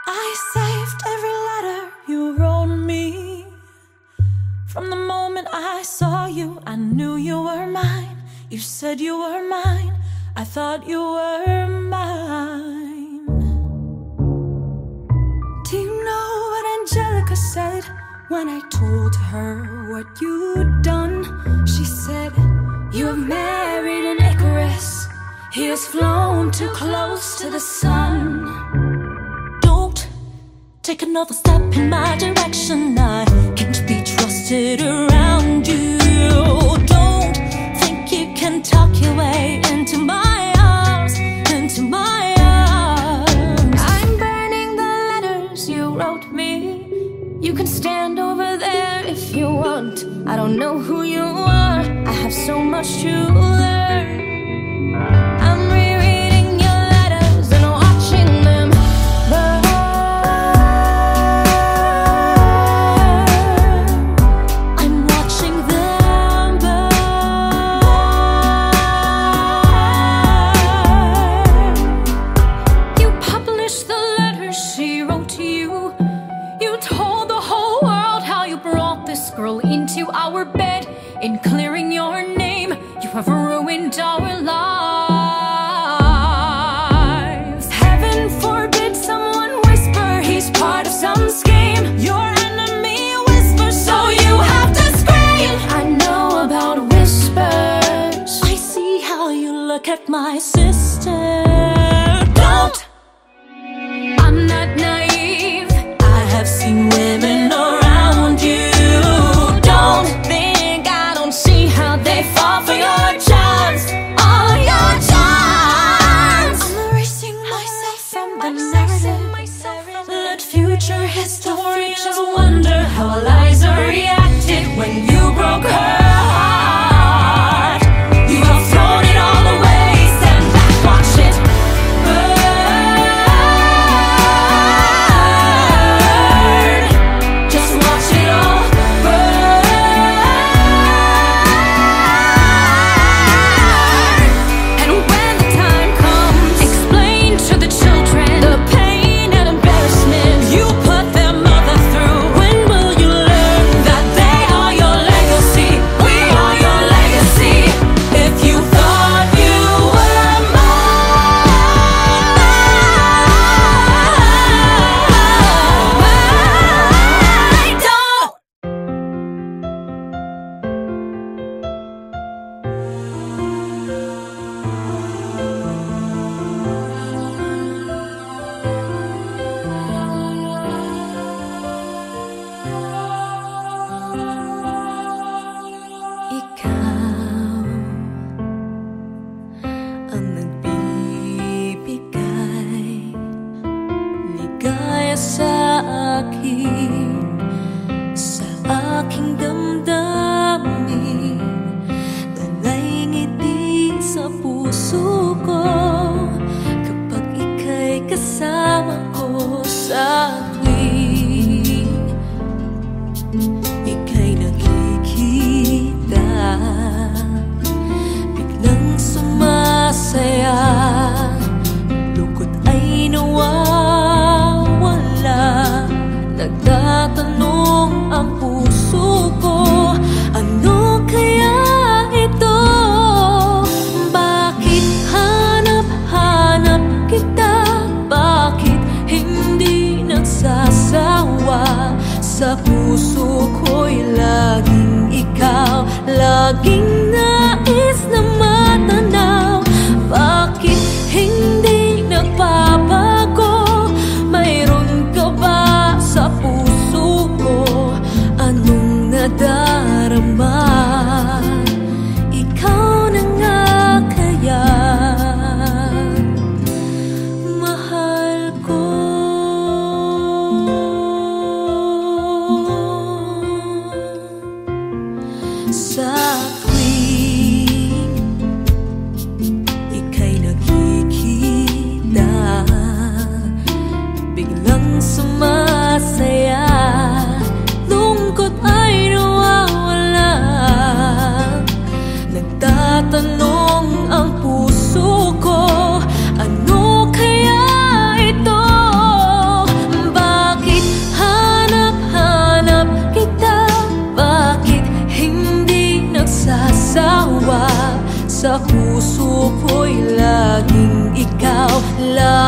I saved every letter you wrote me. From the moment I saw you, I knew you were mine. You said you were mine, I thought you were mine. Do you know what Angelica said when I told her what you'd done? She said, you have married an Icarus. He has flown too close to the sun. Don't take another step in my direction. I can't be trusted around you. Don't think you can talk your way into my arms, into my arms. I'm burning the letters you wrote me. You can stand over there if you want. I don't know who you are, I have so much to learn. I'm rereading your letters and watching them burn. I'm watching them burn. You published the letters she wrote to you. You told the whole world how you brought this girl into our bed. In clearing your name, you have ruined our lives. Heaven forbid someone whisper he's part of some scheme. Your enemy whispers, so you have to scream. I know about whispers. I see how you look at my sister. Don't! I'm not naive. I have seen women around you. Don't think I don't see how they fall for your charms. All your charms. I'm erasing myself from the narrative. Let future historians wonder how Eliza reacted when you broke her heart. You have thrown it all away. Stand back, watch it burn. Just watch it all burn. And when the time comes, explain to the children the pain and embarrassment you put their mother through. When will you learn that they are your legacy? We are your legacy. If you thought you were mine, don't. Ikaw ang nagbibigay ligaya sa akin, sa aking damdamin. Dalay ngiti sa puso ko kapag ika'y kasama ko sa tuwing ika'y nakikita. Biglang sumasaya, lungkot ay nawawala. Nagtatanong ang puso ko, ano kaya ito? Bakit hanap-hanap kita? Bakit hindi nagsasawa? Sa puso ko'y laging ikaw, laging nais na matanaw. Bakit hindi nagbabago? Mayroon ka ba sa puso ko? Anong nadarama? Ikaw na nga kaya mahal ko. Sa tuwing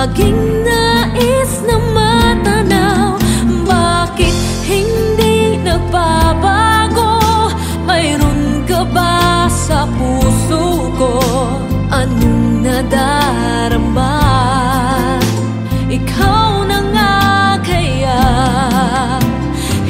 laging nais na matanaw. Bakit hindi nagbabago? Mayroon ka ba sa puso ko? Anong nadarama? Ikaw na nga kaya?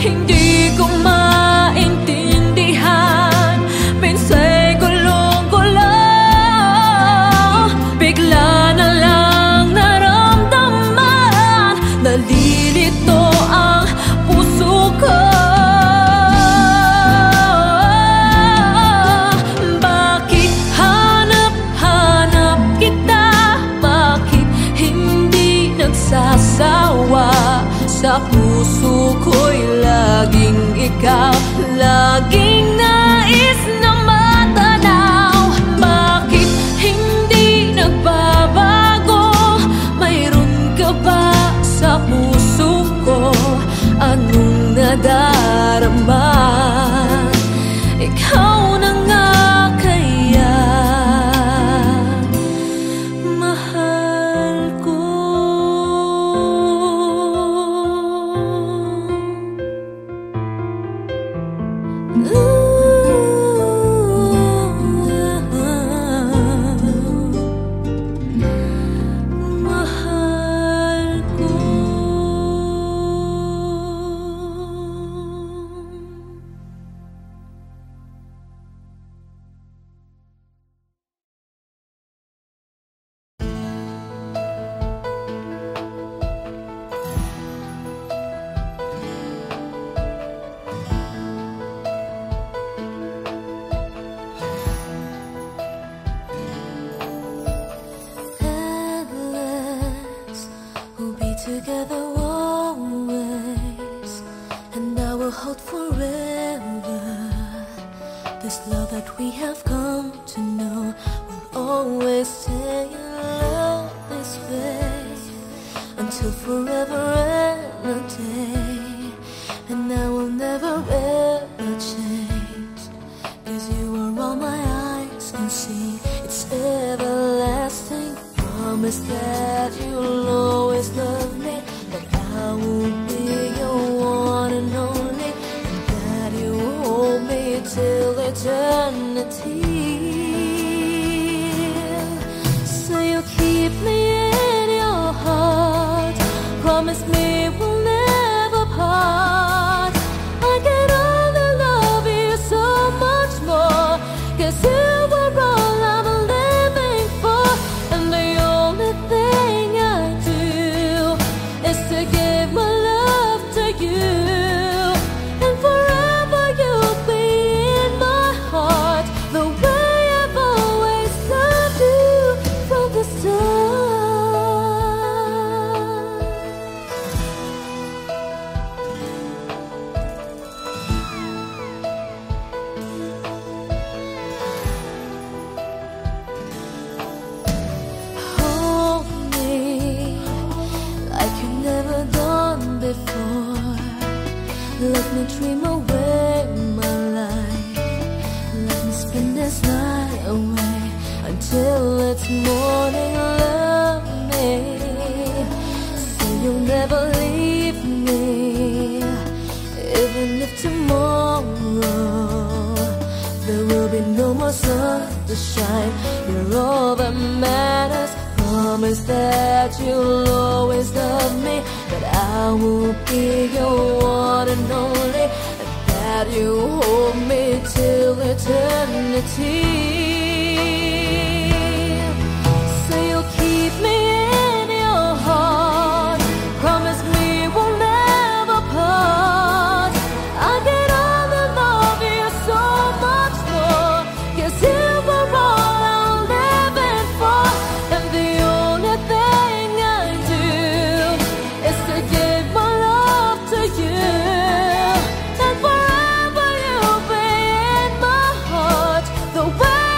Hindi ko maintindihan. Minsa'y gulong-gulang, bigla na lang naramdaman. Nalilito ang puso ko. Bakit hanap-hanap kita? Bakit hindi nagsasawa? Sa puso ko'y laging ikaw, laging nais na matanaw. Bakit hindi nagbabago? Mayroon ka ba sa puso ko? Anong nadarama? Ikaw na nga kaya? Mahal ko. Mahal ko. Endless, we'll be together always, and I will hold forever. This love that we have come to know will always stay in love this way, until forever and a day. And I will never ever change, 'cause you are all my eyes can see. It's everlasting. Promise that you'll always love me, that I will be your one and only, and that you will hold me till eternity. So you keep me in your heart. Promise me we'll never part. I can only love you so much more, 'cause you were all I'm living for. And the only thing I do is to give my love to you. And forever you'll be in my heart, the way I've always loved you from the start. Hold me like you've never done before. Let me dream away my life. Let me spend this night away until it's morning. Love me, so you'll never leave me, even if tomorrow there will be no more sun to shine. You're all that matters. Promise that you'll always love me, that I will be your one and only, and that you hold me till eternity. So you'll keep me in your heart. Promise me we'll never part. I can only love you so much more, 'cause you were all I'm living for. And the only thing I do is to give my love to you. And forever you'll be in my heart, the way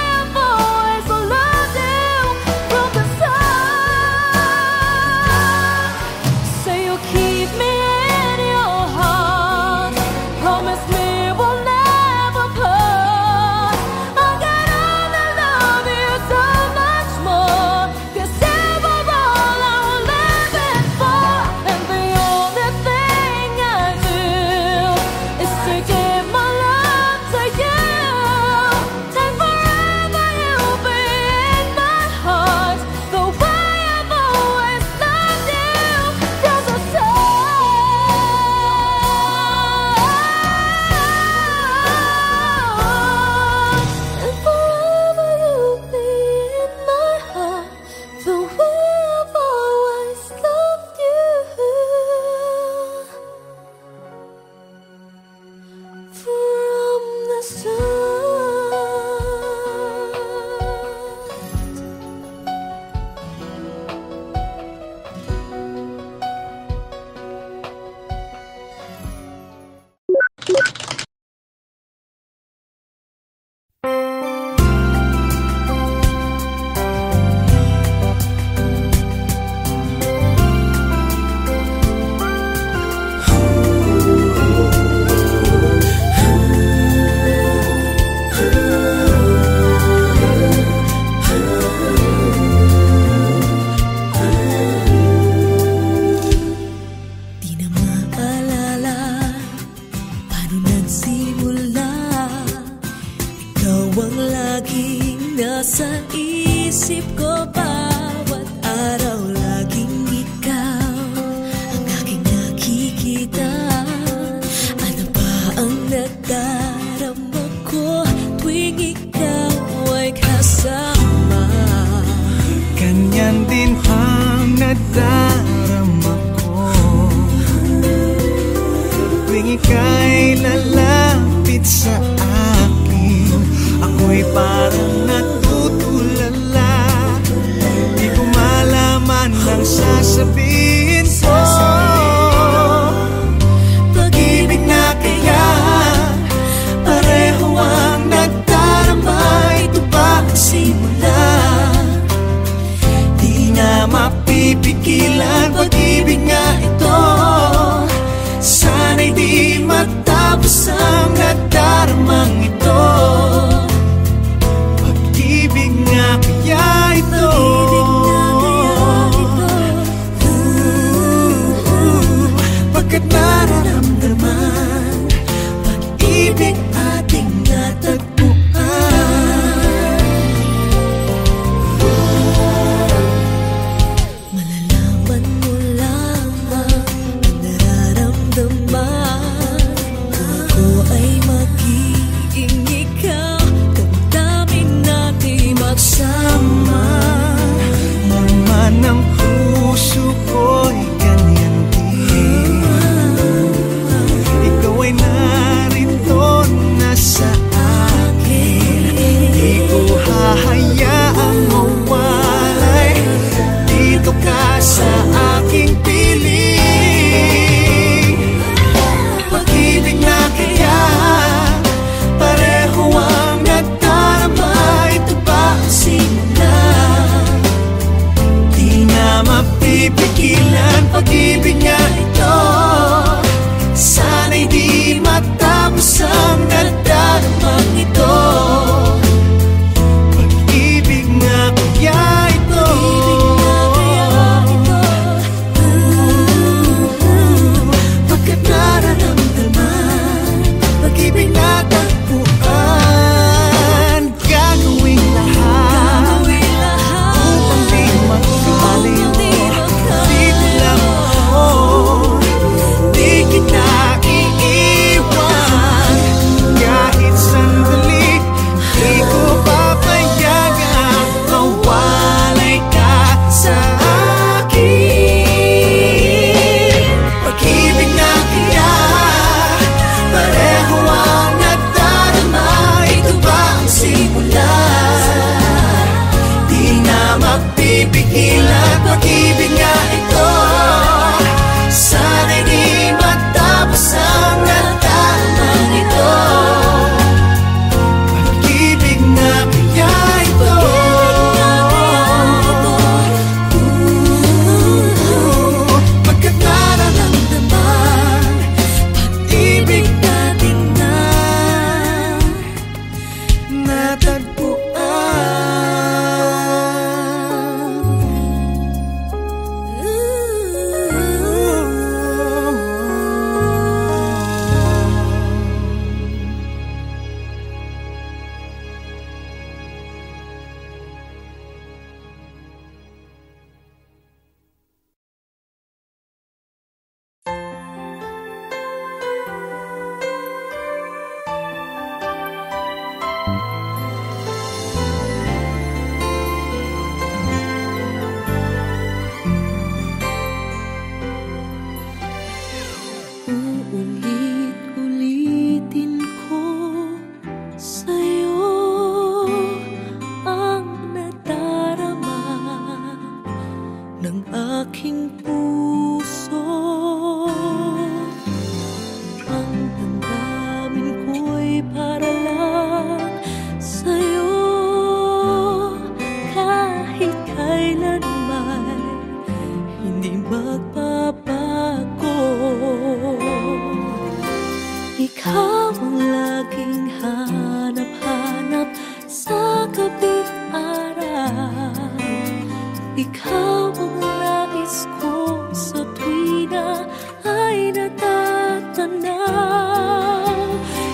tanaw.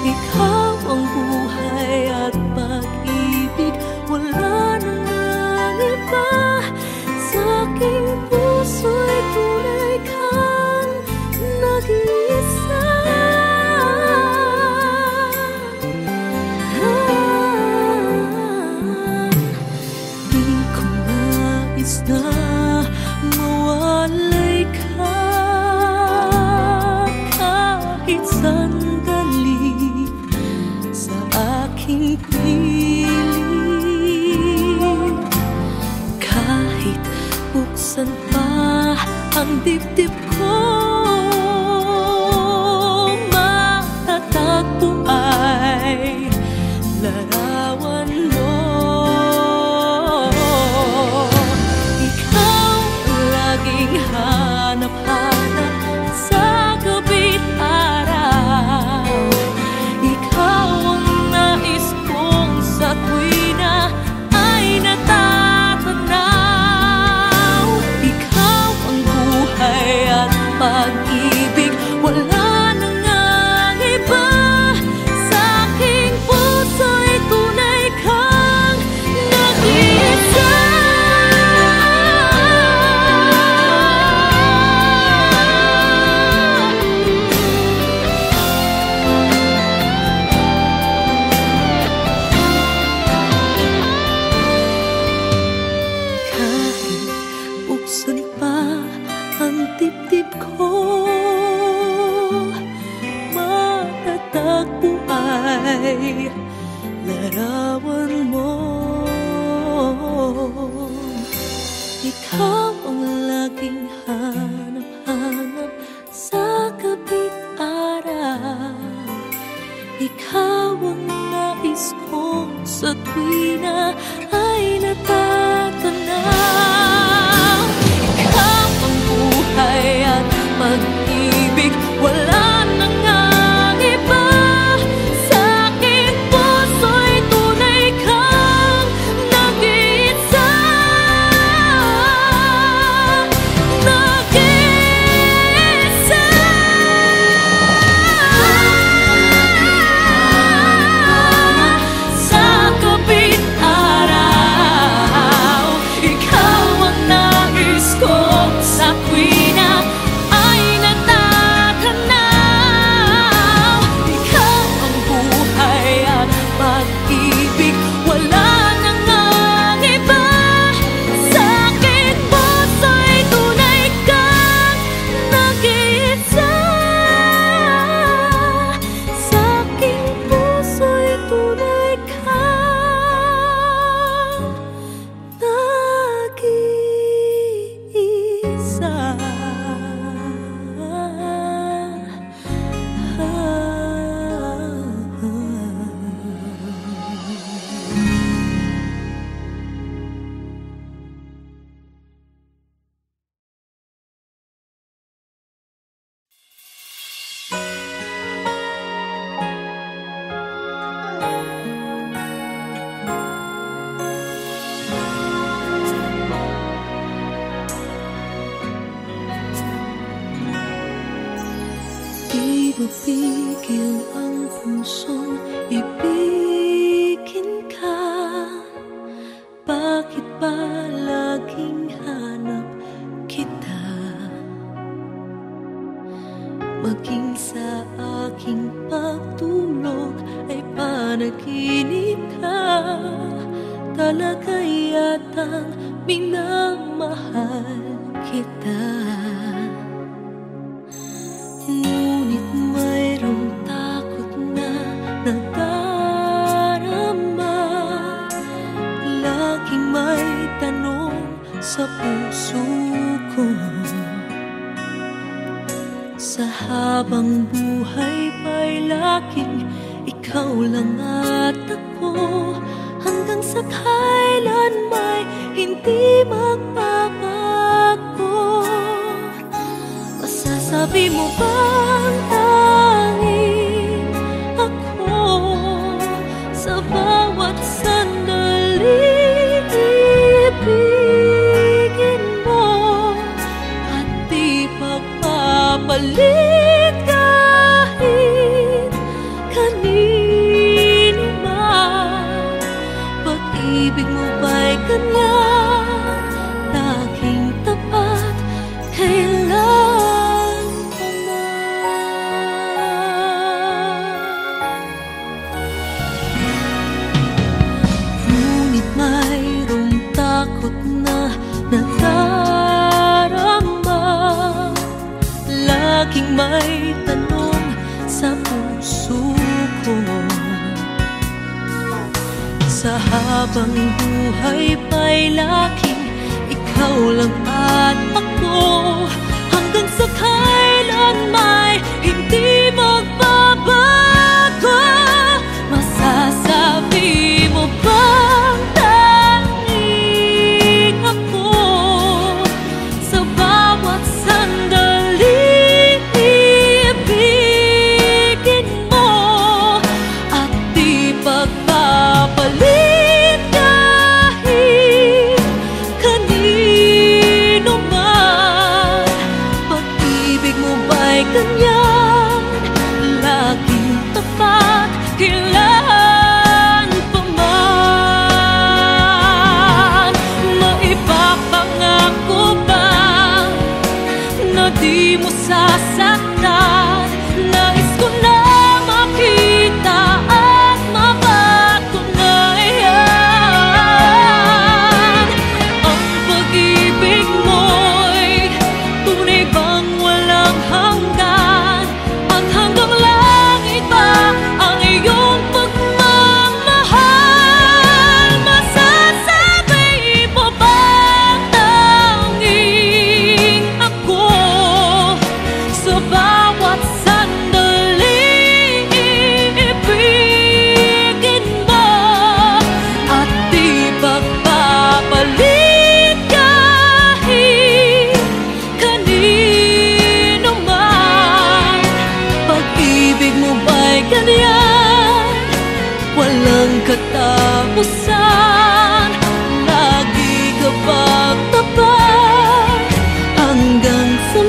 Ikaw ang buhay at pag-ibig, wala nang ang iba. Sa aking puso'y tunay kang nag-iisa. Di ko nais na mawalay ka kahit sandali sa aking piling. Kahit buksan pa ang dibdib ko, matatagpo ay larawan mo. Ikaw laging hanap-hanap sa gabi't araw. Ikaw ang nais kong sa tuwina ay natatanaw. Ikaw ang buhay at pag-ibig, wala nang ang iba. Sa aking puso'y tunay kang nag-iisa. Kahit buksan pa ang dibdib ko, matatagpo ay larawan mo. Ikaw ang laging hanap-hanap sa gabi't araw. Ikaw ang nais kong sa tuwina ay natatanaw. Ikaw ang buhay at pag-ibig, wala nang ang iba. Sa aking puso'y tunay kang nag-iisa. Nag-iisa. Sa gabi't araw, ikaw ang nais kong sa tuwina ay natatanaw. Ikaw ang buhay at pag-ibig, wala nang ang iba. Sa aking puso'y tunay kang nag-iisa. Sa aking puso'y tunay kang nag-iisa. Di mapigil ang pusong ibigin ka. Bakit ba laging hanap kita? Maging sa aking pagtulog ay panaginip ka. Talaga yatang minamahal kita. Ngunit mayroong takot na nadarama. Laging may tanong sa puso ko. Sa habang buhay pa'y laging ikaw lang at ako. Hanggang sa kailan may hindi magbabago. Masasabi mo bang tanging ako sa bawat sandali ibigin mo at di pagpapalit kahit may tanong sa puso ko. Sa habang buhay pa'y laki, ikaw lang at ako, hanggang sa kailan may hindi magbabago. Masasabi mo bang tanging ako sa bawat sandali ibigin mo at di pagpapalit kahit kanino man? Pag-ibig mo ba'y ganyan, laging tapat, kailan pa man? Maipapangako ba na di mo sasaktan? Nais ko na makita at mapatunayan ang pag-ibig mo'y tunay bang walang hanggan, at hanggang langit ba ang iyong pagmamahal? Masasabi mo bang tanging ako sa bawat sandali ibigin mo at di pagpapalit kahit kanino man? Pag-ibig mo ba'y ganyan, walang katapusan? Lagi ka bang tapat hanggang sa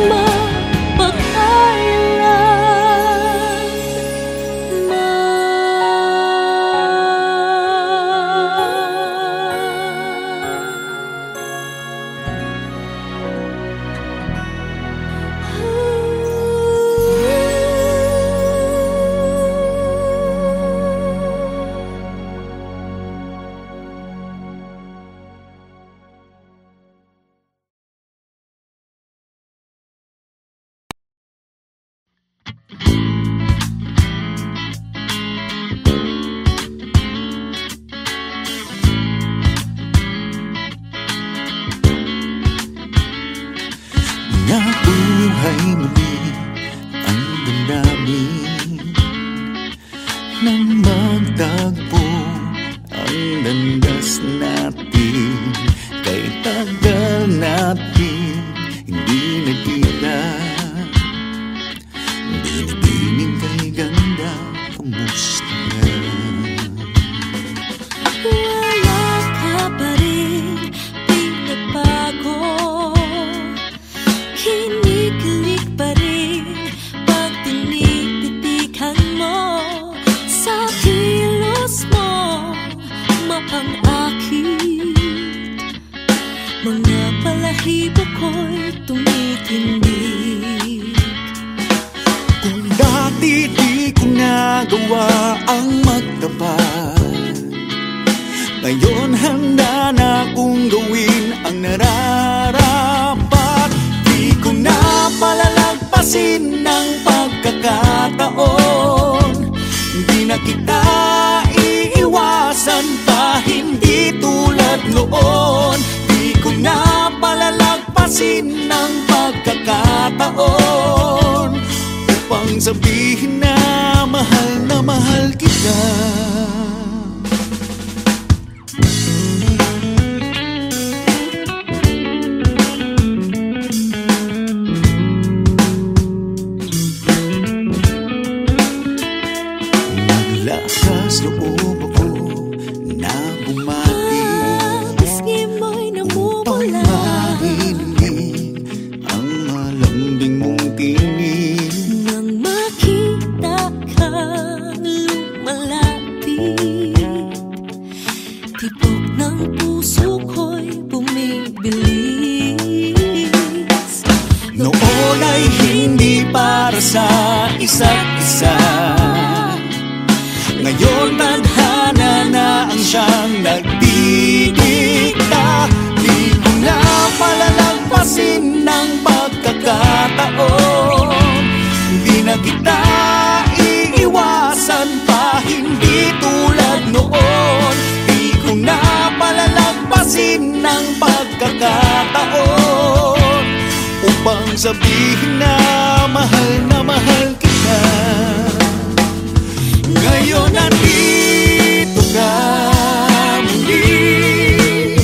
Nabuhay muli ang damdamin nang magtagpo ang landas natin. Kay tagal natin hindi nagkita, binibining kay ganda, kamusta ka? wala ka pa rin, di nagbago. Kinikilig pa rin pag tinititikan mo. Sa kilos mo mapang-akit, mga balahibo ko'y tumitindig. Kung dati di ko nagawa ang magtapat, ngayon handa na kong gawin ang nararapat. Di ko na palalagpasin ng pagkakataon, di na kita iiwasan pa, hindi tulad noon. Di ko na palalagpasin ng pagkakataon upang sabihin na mahal kita. Naglakas loob ako na bumati Pisngi mo'y namumula, marinig ang malambing mong tinig. nang makita kang lumalapit, tibok ng puso ko'y bumibilis. Noon ay hindi para sa isa't isa, ngayon tadhana na ang siyang nagdidikta. Di ko na palalagpasin ng pagkakataon, di na kita iiwasan pa. Hindi tulad noon, di ko na palalagpasin ng pagkakataon upang sabihin na mahal kita. Ngayon nandito ka muli,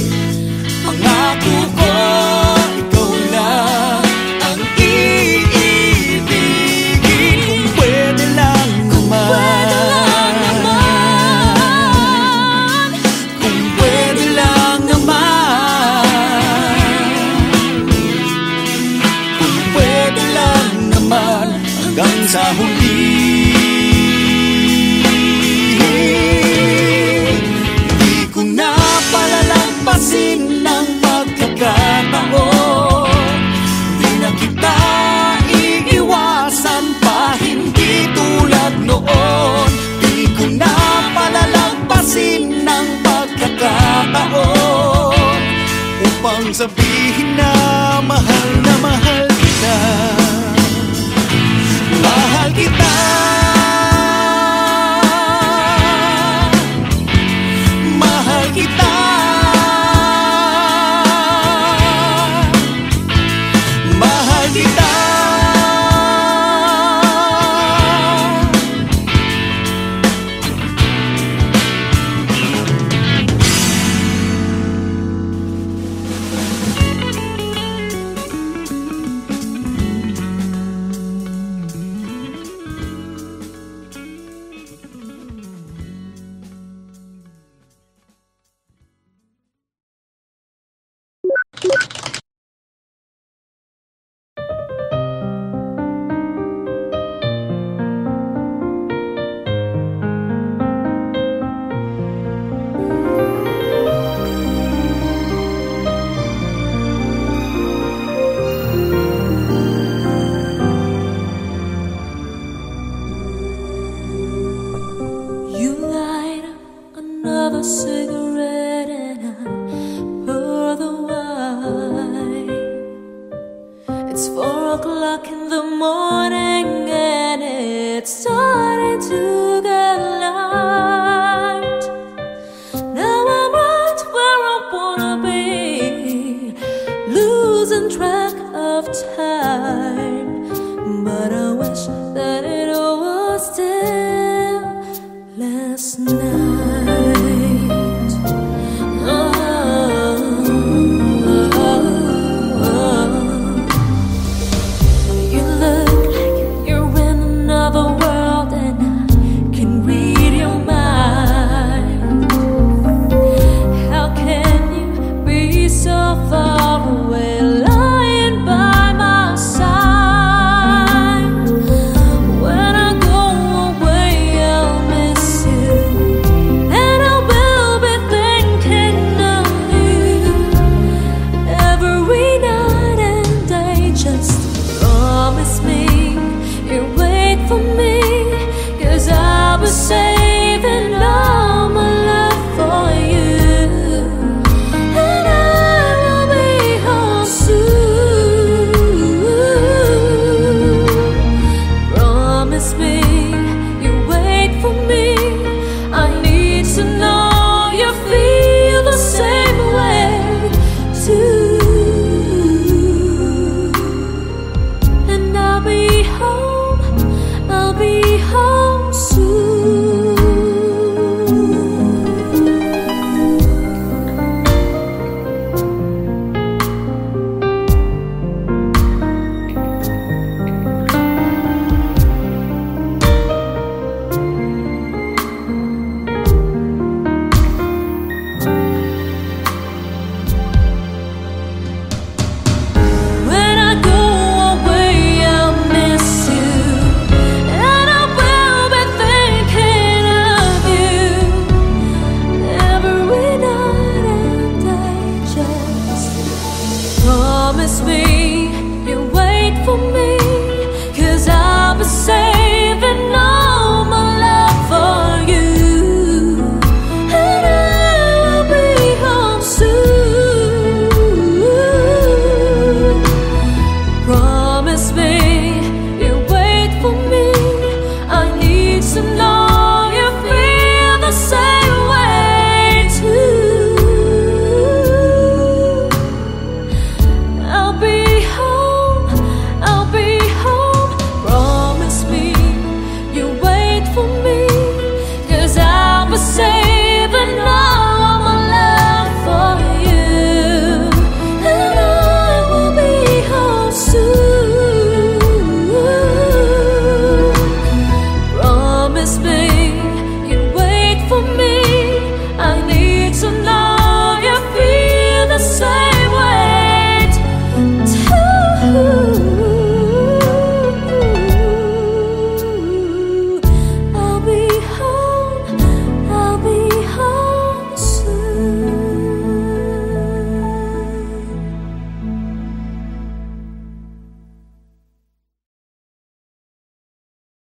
pangako ko ikaw lang ang iibigin. Kung pwede lang naman, kung pwede lang naman, kung pwede lang naman, hanggang sa huli. Palalagpasin ng pagkakataon, di na kita iiwasan pa. Hindi tulad noon, di ko na palalagpasin ng pagkakataon upang sabihin na mahal kita. Mahal kita, mahal kita, mahal kita. You light up another cigarette.